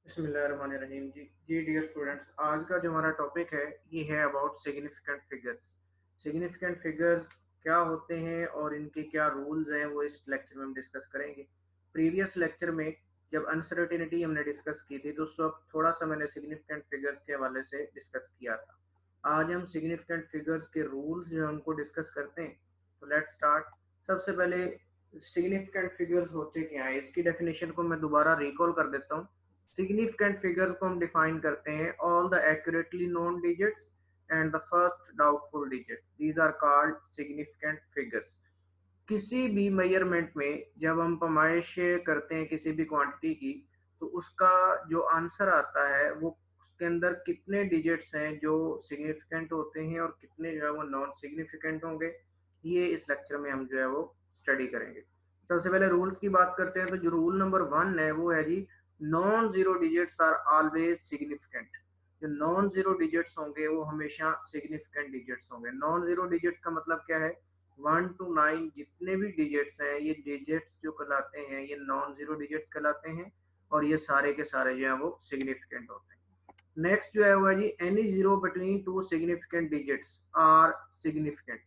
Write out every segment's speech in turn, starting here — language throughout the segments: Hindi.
बिस्मिल्लाहिर्रहमानिर्रहीम। जी डियर स्टूडेंट्स, आज का जो हमारा टॉपिक है ये है about significant figures. Significant figures क्या होते हैं और इनके क्या रूल्स हैं वो इस लेक्चर में हम डिस्कस करेंगे। प्रीवियस लेक्चर में जब अनसर्टेनिटी हमने डिस्कस की थी तो उस वक्त थोड़ा सा मैंने सिग्निफिकेंट फिगर्स के हवाले से डिस्कस किया था। आज हम सिग्निफिकेंट फिगर्स के रूल्स जो है उनको डिस्कस करते हैं। तो लेट्स स्टार्ट। सबसे पहले सिग्निफिकेंट फिगर्स होते क्या है, इसकी डेफिनेशन को मैं दोबारा रिकॉल कर देता हूँ। सिग्निफिकेंट फिगर्स को हम डिफाइन करते हैं all the accurately known digits and the first doubtful digit, these are called significant figures. किसी भी मेजरमेंट में जब हम पैमाइश करते हैं किसी भी क्वांटिटी की, तो उसका जो आंसर आता है वो उसके अंदर कितने डिजिट्स हैं जो सिग्निफिकेंट होते हैं और कितने जो है वो नॉन सिग्निफिकेंट होंगे, ये इस लेक्चर में हम जो है वो स्टडी करेंगे। सबसे पहले रूल्स की बात करते हैं तो जो रूल नंबर 1 है वो है जी, non zero digits are always significant. जो नॉन जीरो डिजिट्स होंगे वो हमेशा सिग्निफिकेंट डिजिट्स होंगे। नॉन जीरो डिजिट्स का मतलब क्या है, 1 to 9 जितने भी डिजिट्स हैं ये डिजिट्स जो कहलाते हैं ये नॉन जीरो डिजिट्स कहलाते हैं और ये सारे के सारे जो है वो सिग्निफिकेंट होते हैं। नेक्स्ट जो है वो है जी, any zero between two significant digits are significant.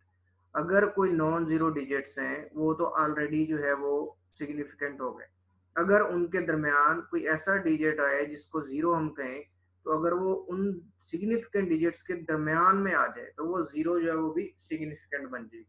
अगर कोई नॉन जीरो डिजिट्स हैं वो तो ऑलरेडी जो है वो सिग्निफिकेंट हो गए। अगर उनके दरमियान कोई ऐसा डिजिट आए जिसको जीरो हम कहें, तो अगर वो उन सिग्निफिकेंट डिजिट्स के दरमियान में आ जाए तो वो जीरो जो है वो भी सिग्निफिकेंट बन जाएगी।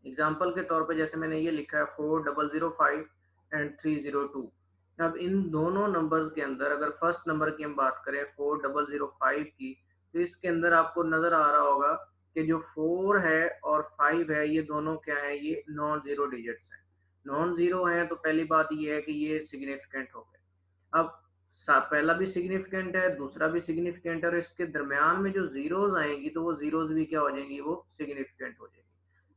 एग्जाम्पल के तौर पे जैसे मैंने ये लिखा है 4005 एंड 302। अब इन दोनों नंबर्स के अंदर अगर फर्स्ट नंबर की हम बात करें 4005 की, तो इसके अंदर आपको नजर आ रहा होगा कि जो 4 है और 5 है ये दोनों क्या है, ये नॉन जीरो डिजिट्स हैं। नॉन जीरो हैं तो पहली बात ये है कि ये सिग्निफिकेंट हो गए। अब पहला भी सिग्निफिकेंट है, दूसरा भी सिग्निफिकेंट है, और इसके दरमियान में जो जीरोज आएंगी तो वो जीरोज भी क्या हो जाएंगी, वो सिग्निफिकेंट हो जाएंगी।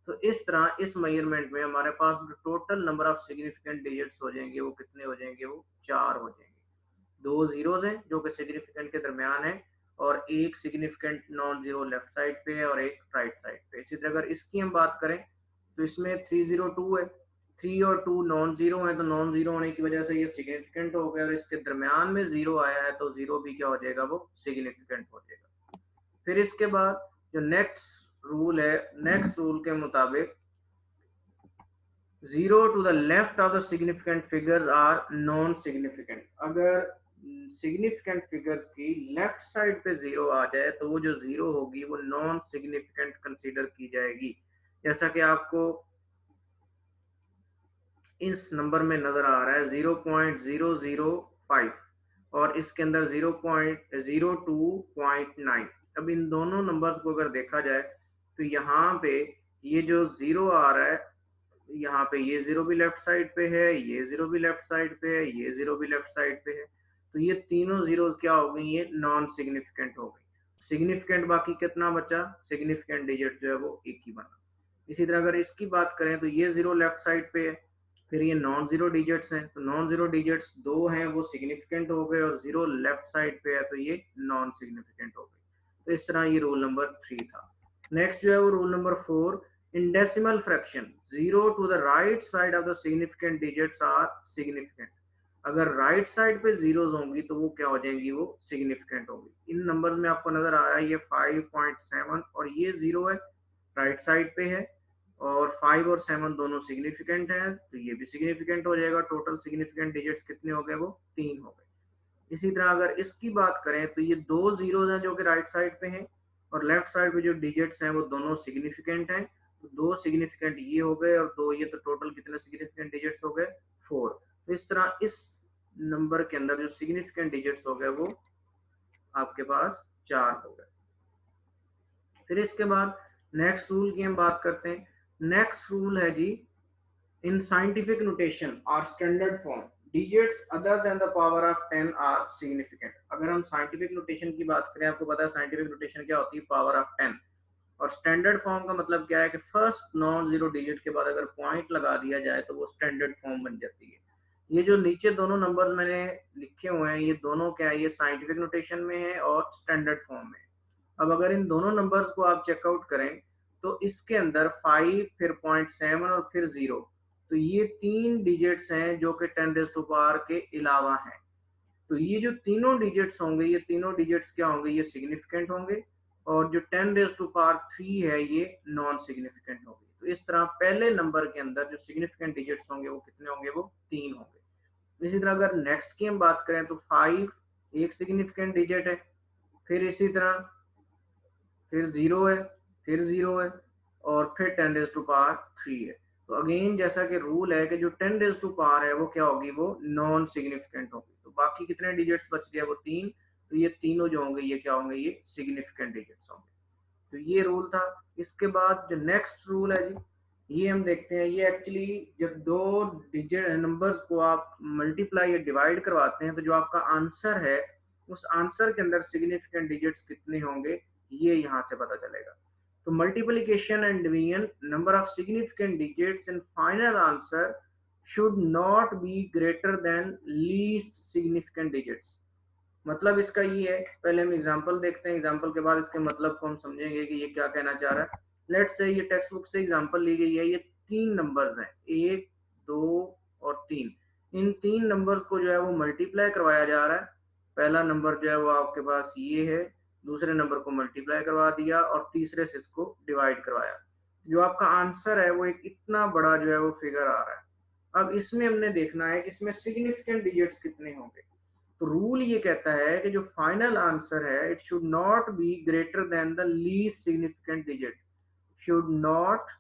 तो इस तरह इस मेजरमेंट में हमारे पास जो total number of significant digits हो जाएंगे वो कितने हो जाएंगे, वो 4 हो जाएंगे। दो जीरोज हैं जो कि सिग्निफिकेंट के दरमियान है, और एक significant non zero left side पे है और एक राइट साइड पे। इसी तरह अगर इसकी हम बात करें तो इसमें 302 है, 3 और 2 नॉन जीरो है, तो नॉन जीरो होने की वजह से ये सिग्निफिकेंट हो गया, और इसके दरमियान में जीरो आया है तो जीरो भी क्या हो जाएगा, वो सिग्निफिकेंट हो जाएगा। फिर इसके बाद जो नेक्स्ट रूल है, नेक्स्ट रूल के मुताबिक zero to the left of the significant figures are non significant. अगर सिग्निफिकेंट फिगर्स की लेफ्ट साइड पे जीरो आ जाए तो वो जो जीरो होगी वो नॉन सिग्निफिकेंट कंसीडर की जाएगी। जैसा कि आपको इस नंबर में नजर आ रहा है 0.005 और इसके अंदर 0.02.9। अब इन दोनों नंबर्स को अगर देखा जाए तो यहाँ पे ये जो जीरो आ रहा है, यहाँ पे ये जीरो भी लेफ्ट साइड पे है, ये जीरो भी लेफ्ट साइड पे है, ये जीरो भी लेफ्ट साइड पे है, तो ये तीनों जीरोस क्या हो गई, ये नॉन सिग्निफिकेंट हो गई। सिग्निफिकेंट बाकी कितना बचा, सिग्निफिकेंट डिजिट जो है वो एक ही बना। इसी तरह अगर इसकी बात करें तो ये जीरो लेफ्ट साइड पे है, फिर ये नॉन जीरो डिजिट्स हैं, तो नॉन जीरो डिजिट्स दो हैं वो सिग्निफिकेंट हो गए, और जीरो लेफ्ट साइड पे है तो ये नॉन सिग्निफिकेंट हो गए। तो इस तरह ये रूल नंबर 3 था। नेक्स्ट जो है वो rule number 4, in decimal fraction zero to the right side of the significant digits are significant. अगर राइट साइड पे जीरोस होंगी तो वो क्या हो जाएंगी, वो सिग्निफिकेंट होंगी। इन नंबर्स में आपको नजर आ रहा है ये 5.7 और ये जीरो है, राइट साइड पे है, और 5 और 7 दोनों सिग्निफिकेंट हैं तो ये भी सिग्निफिकेंट हो जाएगा। टोटल सिग्निफिकेंट डिजिट्स कितने हो गए, वो 3 हो गए। इसी तरह अगर इसकी बात करें तो ये दो जीरोस हैं जो कि राइट साइड पे हैं, और लेफ्ट साइड पे जो डिजिट्स हैं वो दोनों सिग्निफिकेंट हैं, तो दो सिग्निफिकेंट ये हो गए और दो ये, तो टोटल कितने सिग्निफिकेंट डिजिट्स हो गए, 4। तो इस तरह इस नंबर के अंदर जो सिग्निफिकेंट डिजिट्स हो गए वो आपके पास 4 हो गए। फिर इसके बाद नेक्स्ट रूल की हम बात करते हैं। नेक्स्ट रूल है जी, इन साइंटिफिक नोटेशन और standard form digits other than the power of 10 are significant. अगर हम साइंटिफिक नोटेशन की बात करें, आपको पता है साइंटिफिक नोटेशन क्या होती है, पावर ऑफ 10। और स्टैंडर्ड फॉर्म का मतलब क्या है कि फर्स्ट नॉन जीरो डिजिट के बाद अगर पॉइंट लगा दिया जाए तो वो स्टैंडर्ड फॉर्म बन जाती है। ये जो नीचे दोनों नंबर्स मैंने लिखे हुए हैं ये दोनों क्या है, ये साइंटिफिक नोटेशन में है और स्टैंडर्ड फॉर्म में। अब अगर इन दोनों नंबर्स को आप चेकआउट करें तो इसके अंदर 5 फिर 0.7 और फिर 0, तो ये तीन डिजिट्स हैं जो कि 10 रेज़ टू पावर के अलावा हैं। तो ये जो तीनों डिजिट्स होंगे, ये तीनों डिजिट्स क्या होंगे, ये सिग्निफिकेंट होंगे, और जो 10 रेज़ टू पावर 3 है ये नॉन सिग्निफिकेंट होगी। तो इस तरह पहले नंबर के अंदर जो सिग्निफिकेंट डिजिट्स होंगे वो कितने होंगे, वो 3 होंगे। इसी तरह अगर नेक्स्ट की हम बात करें तो 5 एक सिग्निफिकेंट डिजिट है, फिर इसी तरह फिर 0 है, फिर 0 है, और फिर 10 रेज़ टू पावर 3 है। तो अगेन जैसा कि रूल है कि जो 10 रेज़ टू पावर है वो क्या होगी, वो नॉन सिग्निफिकेंट होगी। तो बाकी कितने डिजिट्स बच गए, वो 3। तो ये तीनों जो होंगे ये क्या होंगे, ये सिग्निफिकेंट डिजिट्स होंगे। तो ये रूल था। इसके बाद जो नेक्स्ट रूल है जी, ये हम देखते हैं। ये एक्चुअली जब दो डिजिट नंबर्स को आप मल्टीप्लाई या डिवाइड करवाते हैं तो जो आपका आंसर है उस आंसर के अंदर सिग्निफिकेंट डिजिट्स कितने होंगे ये यहाँ से पता चलेगा। तो multiplication and division, number of significant digits in final answer should not be greater than least significant digits. मतलब इसका ये है, पहले हम एग्जांपल देखते हैं, एग्जांपल के बाद इसके मतलब को हम समझेंगे कि ये क्या कहना चाह रहा है। लेट्स से ये टेक्स्ट बुक से एग्जांपल ली गई है, ये 3 नंबर्स हैं, 1, 2 और 3। इन 3 नंबर्स को जो है वो मल्टीप्लाई करवाया जा रहा है। पहला नंबर जो है वो आपके पास ये है, दूसरे नंबर को मल्टीप्लाई करवा दिया और तीसरे से इसको डिवाइड करवाया। जो आपका आंसर है वो एक इतना बड़ा जो है वो फिगर आ रहा है। अब इसमें हमने देखना है कि इसमें सिग्निफिकेंट डिजिट्स कितने होंगे। तो रूल ये कहता है कि जो फाइनल आंसर है it should not be greater than the least significant digit, should not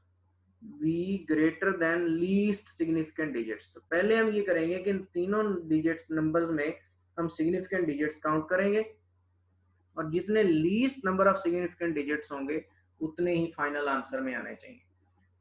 be greater than least significant digits. तो पहले हम ये करेंगे कि इन तीनों डिजिट्स नंबर्स में हम सिग्निफिकेंट डिजिट्स काउंट करेंगे, और जितने least number of significant digits होंगे उतने ही फाइनल आंसर में आने चाहिए।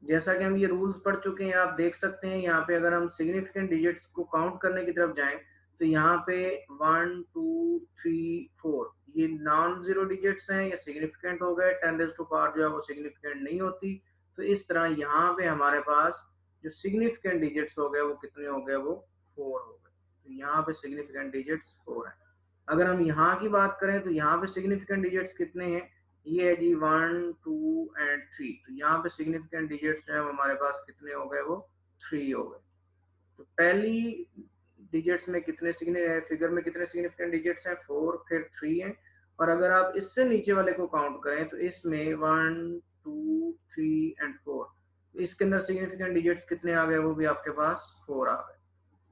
जैसा कि हम ये रूल्स पढ़ चुके हैं, आप देख सकते हैं यहाँ पे अगर हम सिग्निफिकेंट डिजिट्स को काउंट करने की तरफ जाएं तो यहाँ पे 1 2 3 4 ये नॉन जीरो डिजिट्स हैं, ये सिग्निफिकेंट हो गए। 10 रेज़ टू पावर जो है वो सिग्निफिकेंट नहीं होती। तो इस तरह यहाँ पे हमारे पास जो सिग्निफिकेंट डिजिट्स हो गए वो कितने हो गए, वो 4 हो गए। तो यहाँ पे सिग्निफिकेंट डिजिट्स 4 है। अगर हम यहाँ की बात करें तो यहाँ पे सिग्निफिकेंट डिजिट्स कितने हैं, ये है जी 1 2 एंड 3। तो यहाँ पे सिग्निफिकेंट डिजिट्स जो है हमारे पास कितने हो गए, वो 3 हो गए। तो पहली डिजिट्स में कितने फिगर में कितने सिग्निफिकेंट डिजिट्स हैं, 4, फिर 3 है। और अगर आप इससे नीचे वाले को काउंट करें तो इसमें 1 2 3 एंड 4, इसके अंदर सिग्निफिकेंट डिजिट्स कितने आ गए, वो भी आपके पास 4 आ गए।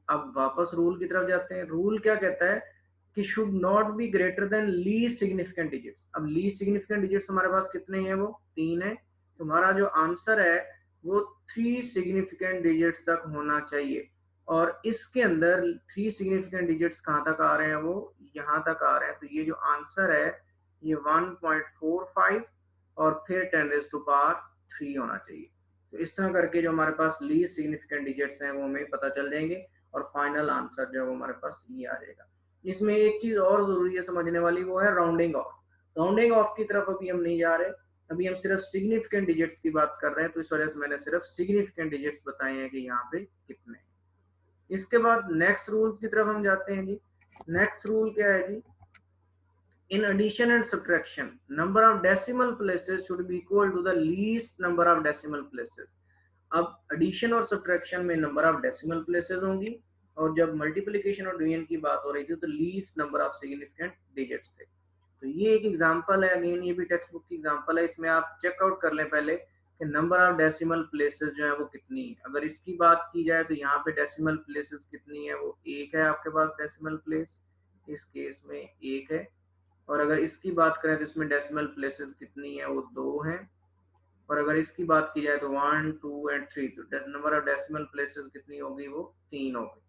अब वापस रूल की तरफ जाते हैं। रूल क्या कहता है कि should not be greater than least significant digits. अब लीस्ट सिग्निफिकेंट डिजिट्स हमारे पास कितने हैं, वो 3 है। तुम्हारा जो आंसर है वो 3 सिग्निफिकेंट डिजिट्स तक होना चाहिए, और इसके अंदर 3 सिग्निफिकेंट डिजिट्स कहाँ तक आ रहे हैं, वो यहाँ तक आ रहे हैं। तो ये जो आंसर है ये 1.45 और फिर 10 रेज़ टू पावर 3 होना चाहिए। तो इस तरह करके जो हमारे पास लीस्ट सिग्निफिकेंट डिजिट्स हैं वो हमें पता चल जाएंगे, और फाइनल आंसर जो है वो हमारे पास ये आ जाएगा। इसमें एक चीज और जरूरी है समझने वाली, वो है राउंडिंग ऑफ। राउंडिंग ऑफ की तरफ अभी हम नहीं जा रहे, अभी हम सिर्फ सिग्निफिकेंट डिजिट्स की बात कर रहे हैं। तो इस वजह से मैंने सिर्फ सिग्निफिकेंट डिजिट्स बताए हैं कि यहाँ पे कितने हैं। इसके बाद नेक्स्ट रूल्स की तरफ हम जाते हैं जी। नेक्स्ट रूल क्या है जी, in addition and subtraction number of decimal places should be equal to the least number of decimal places। अब एडिशन और सब्ट्रैक्शन में नंबर ऑफ डेसिमल प्लेसेस होंगी, और जब मल्टीप्लिकेशन और डिवीजन की बात हो रही थी तो least number of significant digits थे। तो ये एक एग्जांपल है, अगेन ये भी टेक्स्ट बुक की एग्जांपल है। इसमें आप चेकआउट कर लें पहले कि नंबर ऑफ डेसिमल प्लेसेस जो है वो कितनी है। अगर इसकी बात की जाए तो यहाँ पे डेसिमल प्लेसेस कितनी है, वो 1 है आपके पास डेसिमल प्लेस, इस केस में 1 है। और अगर इसकी बात करें तो इसमें डेसिमल प्लेसेस कितनी है, वो 2 हैं। और अगर इसकी बात की जाए तो 1 2 एंड 3, तो नंबर ऑफ डेसिमल प्लेसेस कितनी होगी, वो 3 होगी।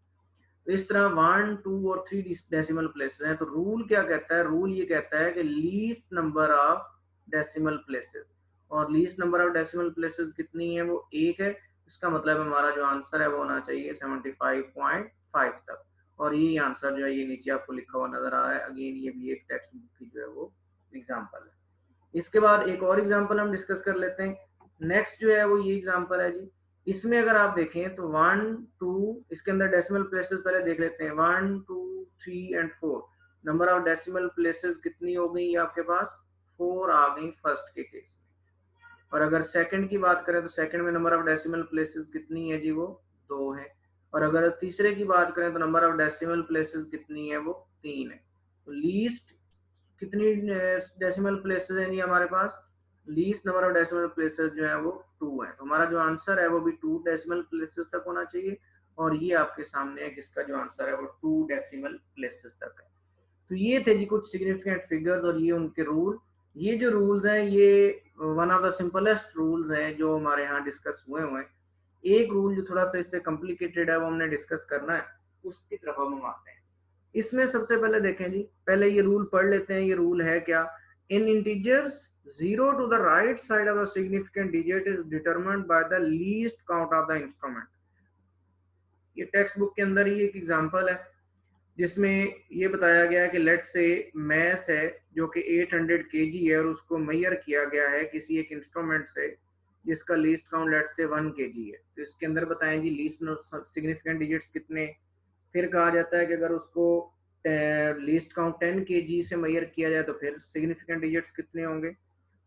तो इस तरह 1 2 और 3 डेसिमल प्लेसेस हैं। तो रूल क्या कहता है, रूल ये कहता है कि least number of decimal places, और least number of decimal places कितनी है, वो 1 है। इसका मतलब हमारा जो आंसर है वो होना चाहिए 75.5 तक। और ये आंसर जो है ये नीचे आपको लिखा हुआ नजर आ रहा है। अगेन ये भी एक टेक्स्ट बुक की जो है वो एग्जाम्पल है। इसके बाद एक और एग्जांपल हम डिस्कस कर लेते हैं। नेक्स्ट जो है वो ये एग्जांपल है जी। इसमें अगर आप देखें तो 1 2, इसके अंदर डेसिमल प्लेसेस पहले देख लेते हैं, 1 2 3 and 4। Number of decimal places कितनी हो गई आपके पास, 4 आ गई फर्स्ट के केस में। और अगर सेकंड की बात करें तो सेकंड में नंबर ऑफ डेसिमल प्लेसेस कितनी है जी, वो 2 है। और अगर तीसरे की बात करें तो नंबर ऑफ डेसिमल प्लेसेस कितनी है, वो 3 है। तो लीस्ट कितनी डेसिमल प्लेसेस है जी हमारे पास, least number of decimal places जो है वो 2 है। तो हमारा जो आंसर है वो भी 2 डेसिमल प्लेसेस तक होना चाहिए, और ये आपके सामने है किसका जो आंसर है वो 2 डेसिमल प्लेसेस तक है। तो ये थे जी कुछ सिग्निफिकेंट फिगर्स और ये उनके रूल। ये जो रूल्स हैं ये one of the simplest rules हैं जो हमारे यहाँ डिस्कस हुए हुए हैं। एक रूल जो थोड़ा सा इससे कॉम्प्लिकेटेड है वो हमने डिस्कस करना है, उसकी तरफ हम आते हैं। इसमें सबसे पहले देखें जी, पहले ये रूल पढ़ लेते हैं। ये रूल है क्या, in integers zero to the right side of the significant digit is determined by the least count of the instrument. ये टेक्स्ट बुक के अंदर ही एक एग्जांपल है जिसमें ये बताया गया है कि लेट से मैस है जो कि 800 केजी है और उसको मेजर किया गया है किसी एक इंस्ट्रूमेंट से जिसका लीस्ट काउंट लेट से 1 केजी है। तो इसके अंदर बताएं जी लीस्ट सिग्निफिकेंट डिजिट्स कितने। फिर कहा जाता है कि अगर उसको लीस्ट काउंट 10 केजी से मेजर किया जाए तो फिर सिग्निफिकेंट डिजिट्स कितने होंगे।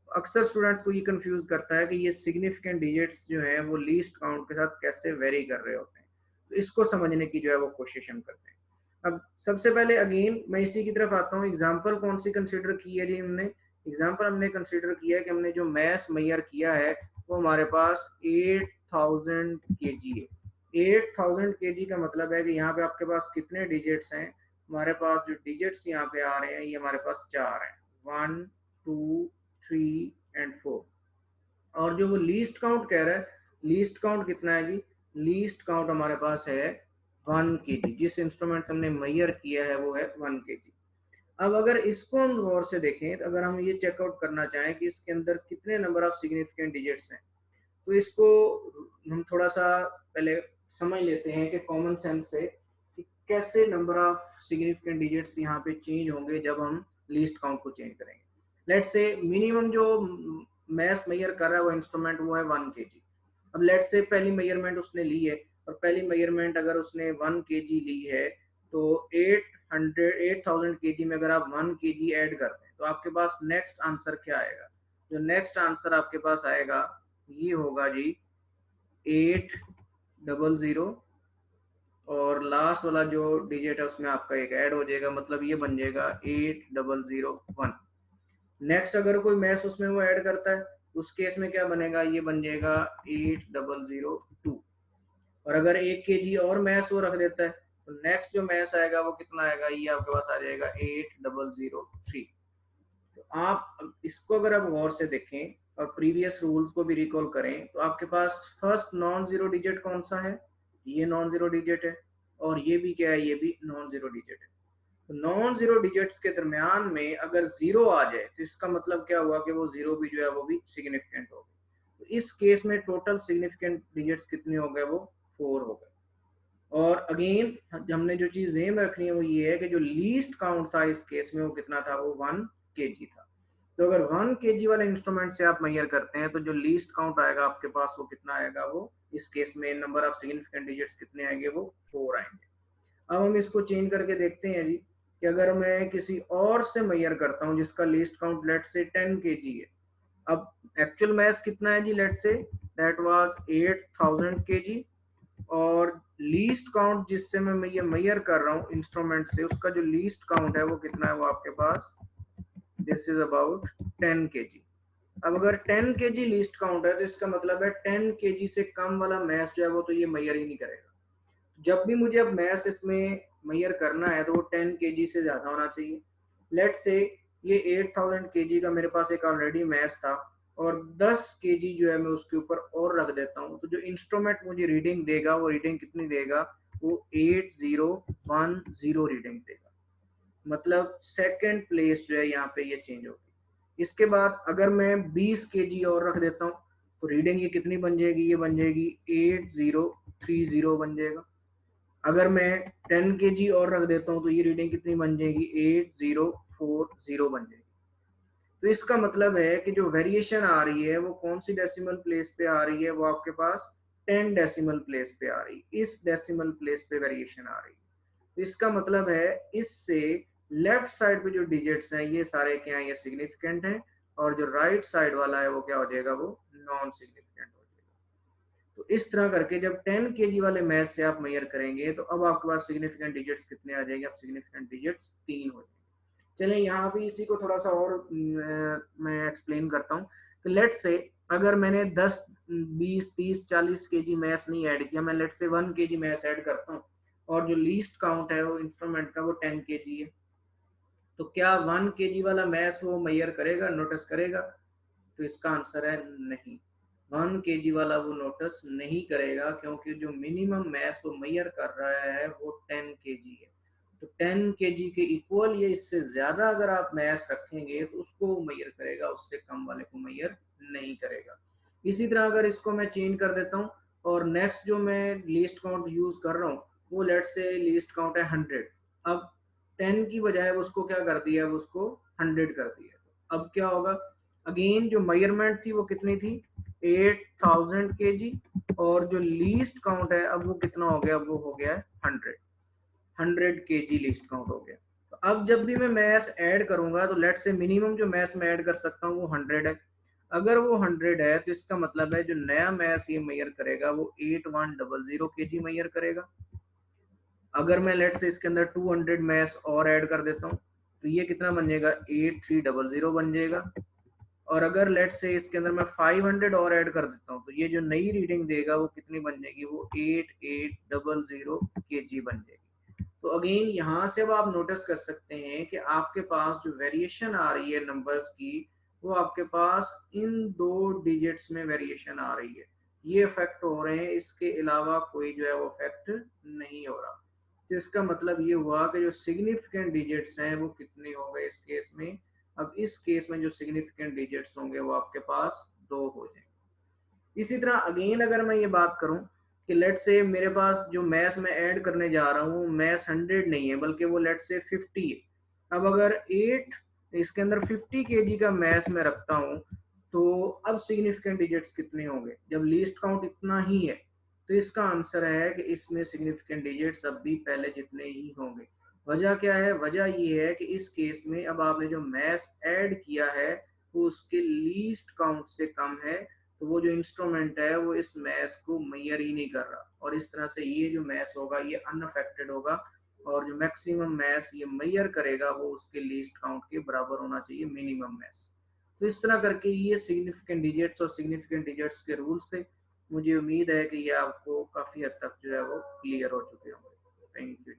अक्सर स्टूडेंट्स को ये कंफ्यूज करता है कि ये सिग्निफिकेंट डिजिट्स जो है वो लीस्ट काउंट के साथ कैसे वेरी कर रहे होते हैं। तो इसको समझने की जो है वो कोशिश हम करते हैं। अब सबसे पहले अगेन मैं इसी की तरफ आता हूँ। एग्जाम्पल कौन सी कंसिडर की है जी हमने, एग्जाम्पल हमने कंसिडर किया है कि हमने जो मैस मेजर किया है वो हमारे पास 8000 केजी है। 8000 केजी का मतलब है कि यहाँ पे आपके पास कितने डिजिट्स हैं, हमारे पास जो डिजिट्स यहाँ पे आ रहे हैं ये हमारे पास 4 हैं, 1 2 3 एंड 4। और जो वो लीस्ट काउंट कह रहा है, लीस्ट काउंट कितना है जी, लीस्ट काउंट हमारे पास है 1 केजी। जिस इंस्ट्रूमेंट हमने मेजर किया है वो है 1 केजी। अब अगर इसको हम गौर से देखें तो अगर हम ये चेकआउट करना चाहें कि इसके अंदर कितने नंबर ऑफ सिग्निफिकेंट डिजिट्स हैं, तो इसको हम थोड़ा सा पहले समझ लेते हैं कि कॉमन सेंस से कि कैसे नंबर ऑफ सिग्निफिकेंट डिजिट्स यहाँ पे चेंज होंगे जब हम लीस्ट काउंट को चेंज करेंगे। लेट से मिनिमम जो मैस मेजर कर रहा है वो इंस्ट्रूमेंट वो है 1 केजी। अब लेट से पहली मेजरमेंट उसने ली है और पहली मेजरमेंट अगर उसने 1 केजी ली है तो 8000 केजी में अगर आप 1 केजी ऐड करते हैं तो आपके पास नेक्स्ट आंसर क्या आएगा, जो नेक्स्ट आंसर आपके पास आएगा ये होगा जी 800, और लास्ट वाला जो डिजिट है उसमें आपका एक ऐड हो जाएगा, मतलब ये बन जाएगा 8001। नेक्स्ट अगर कोई मैथ्स उसमें वो ऐड करता है उस केस में क्या बनेगा, ये बन जाएगा 8002। और अगर 1 केजी और मैथ्स वो रख देता है तो नेक्स्ट जो मैथ्स आएगा वो कितना आएगा, ये आपके पास आ जाएगा 8003। तो आप इसको अगर आप गौर से देखें और प्रीवियस रूल्स को भी रिकॉल करें तो आपके पास फर्स्ट नॉन जीरो डिजिट कौन सा है, ये नॉन जीरो डिजिट है, और ये भी क्या है, ये भी नॉन जीरो डिजिट है। तो नॉन जीरो डिजिट्स के दरमियान में अगर जीरो आ जाए तो इसका मतलब क्या हुआ कि वो जीरो भी जो है वो भी सिग्निफिकेंट हो गए। तो इस केस में टोटल सिग्निफिकेंट डिजिट्स कितने हो गए, वो 4 हो गए। और अगेन हमने जो चीज एम रखनी है वो ये है कि जो लीस्ट काउंट था इस केस में वो कितना था, वो 1 केजी था। तो अगर 1 केजी वाले इंस्ट्रूमेंट से आप मेजर करते हैं तो जो लीस्ट काउंट आएगा आपके पास वो कितना आएगा, वो इस केस में नंबर ऑफ सिग्निफिकेंट डिजिट्स कितने आएंगे, वो 4 आएंगे। अब हम इसको चेंज करके देखते हैं जी कि अगर मैं किसी और से मेजर करता हूँ जिसका लीस्ट काउंट लेट से 10 केजी है। अब एक्चुअल मैस कितना है जी, let say that was 8000 kg, और लीस्ट काउंट जिससे मैं ये मेजर कर रहा हूँ इंस्ट्रूमेंट से उसका जो लीस्ट काउंट है वो कितना है, वो आपके पास दिस इज अबाउट 10 केजी। अब अगर 10 केजी लीस्ट काउंट है तो इसका मतलब है 10 केजी से कम वाला मैस जो है वो तो ये मेजर ही नहीं करेगा। जब भी मुझे अब मैस इसमें मेजर करना है तो वो 10 केजी से ज्यादा होना चाहिए। लेट से ये 8000 केजी का मेरे पास एक ऑलरेडी मैस था और 10 केजी जो है मैं उसके ऊपर और रख देता हूँ, तो जो इंस्ट्रूमेंट मुझे रीडिंग देगा वो रीडिंग कितनी देगा, वो 8010 रीडिंग देगा। मतलब सेकंड प्लेस जो है यहाँ पे ये चेंज होगी। इसके बाद अगर मैं 20 केजी और रख देता हूँ तो रीडिंग ये कितनी बन जाएगी, ये बन जाएगी 8030 बन जाएगा। अगर मैं 10 केजी और रख देता हूँ तो ये रीडिंग कितनी बन जाएगी, 8040 बन जाएगी। तो इसका मतलब है कि जो वेरिएशन आ रही है वो कौन सी डेसिमल प्लेस पे आ रही है, वो आपके पास 10 डेसिमल प्लेस पे आ रही है, इस डेसिमल प्लेस पे वेरिएशन आ रही है। तो इसका मतलब है इससे लेफ्ट साइड पे जो डिजिट्स हैं ये सारे क्या हैं, ये सिग्निफिकेंट हैं, और जो राइट साइड वाला है वो क्या हो जाएगा, वो नॉन सिग्निफिकेंट हो जाएगा। तो इस तरह करके जब 10 केजी वाले मैथ से आप मेजर करेंगे तो अब आपके पास सिग्निफिकेंट डिजिट्स कितने आ जाएंगे, अब सिग्निफिकेंट डिजिट्स 3 हो जाएंगे। चलें यहाँ भी इसी को थोड़ा सा और मैं एक्सप्लेन करता हूँ कि लेट से अगर मैंने 10 20 30 40 केजी मैथ्स नहीं ऐड किया, मैं लेट से 1 केजी मैथ्स ऐड करता हूँ और जो लीस्ट काउंट है वो इंस्ट्रूमेंट का वो 10 केजी है, तो क्या 1 केजी वाला मैथ्स वो मेजर करेगा, नोटिस करेगा? तो इसका आंसर है नहीं। 1 केजी वाला वो नोटिस नहीं करेगा क्योंकि जो मिनिमम मैस वो मेजर कर रहा है वो 10 केजी है। तो 10 केजी के इक्वल या इससे ज्यादा अगर आप मैस रखेंगे तो उसको वो मेजर करेगा, उससे कम वाले को मेजर नहीं करेगा। इसी तरह अगर इसको मैं चेंज कर देता हूँ और नेक्स्ट जो मैं लीस्ट काउंट यूज कर रहा हूँ वो लेट से लीस्ट काउंट है 100, अब 10 की बजाय उसको क्या कर दिया, उसको 100 कर दिया। अब क्या होगा, अगेन जो मेजरमेंट थी वो कितनी थी, 8000 केजी, और जो लीस्ट काउंट है अब वो कितना हो गया, वो हो गया है 100 केजी लीस्ट काउंट हो गया। तो अब जब भी मैं मैस ऐड करूंगा तो लेट से मिनिमम जो मैस मैं ऐड कर सकता हूँ वो 100 है। अगर वो 100 है तो इसका मतलब है जो नया मैस ये मेजर करेगा वो 8100 केजी मेजर करेगा। अगर मैं लेट से इसके अंदर 200 मैस और ऐड कर देता हूँ तो ये कितना बन जाएगा, 8300 बन जाएगा। और अगर लेट से इसके अंदर मैं 500 और ऐड कर देता हूँ तो ये जो नई रीडिंग देगा वो कितनी बन जाएगी, वो 8800 केजी बन जाएगी। तो अगेन यहाँ से अब आप नोटिस कर सकते हैं कि आपके पास जो वेरिएशन आ रही है नंबर्स की, वो आपके पास इन दो डिजिट्स में वेरिएशन आ रही है, ये इफेक्ट हो रहे हैं, इसके अलावा कोई जो है वो इफेक्ट नहीं हो रहा। तो इसका मतलब ये हुआ कि जो सिग्निफिकेंट डिजिट्स हैं वो कितने हो गए इस केस में, अब इस केस में जो सिग्निफिकेंट डिजिट्स होंगे वो आपके पास 2 हो जाएंगे। इसी तरह अगेन अगर मैं ये बात करूं कि लेट से मेरे पास जो मैथ्स में ऐड करने जा रहा हूँ मैथ्स 100 नहीं है बल्कि वो लेट से 50 है। अब अगर 8 इसके अंदर 50 केजी का मैथ्स में रखता हूँ तो अब सिग्निफिकेंट डिजिट्स कितने होंगे, जब लीस्ट काउंट इतना ही है। तो इसका आंसर है कि इसमें सिग्निफिकेंट डिजिट्स अब भी पहले जितने ही होंगे। वजह क्या है, वजह ये है कि इस केस में अब आपने जो मैथ्स ऐड किया है वो उसके लीस्ट काउंट से कम है, तो वो जो इंस्ट्रूमेंट है वो इस मैथ्स को मेजर ही नहीं कर रहा, और इस तरह से ये जो मैथ्स होगा ये अनअफेक्टेड होगा, और जो मैक्सिमम मैथ्स ये मेजर करेगा वो उसके लीस्ट काउंट के बराबर होना चाहिए मिनिमम मैथ्स। तो इस तरह करके ये सिग्निफिकेंट डिजिट्स और सिग्निफिकेंट डिजिट्स के रूल्स थे। मुझे उम्मीद है कि ये आपको काफ़ी हद तक जो है वो क्लियर हो चुके होंगे। Thank you.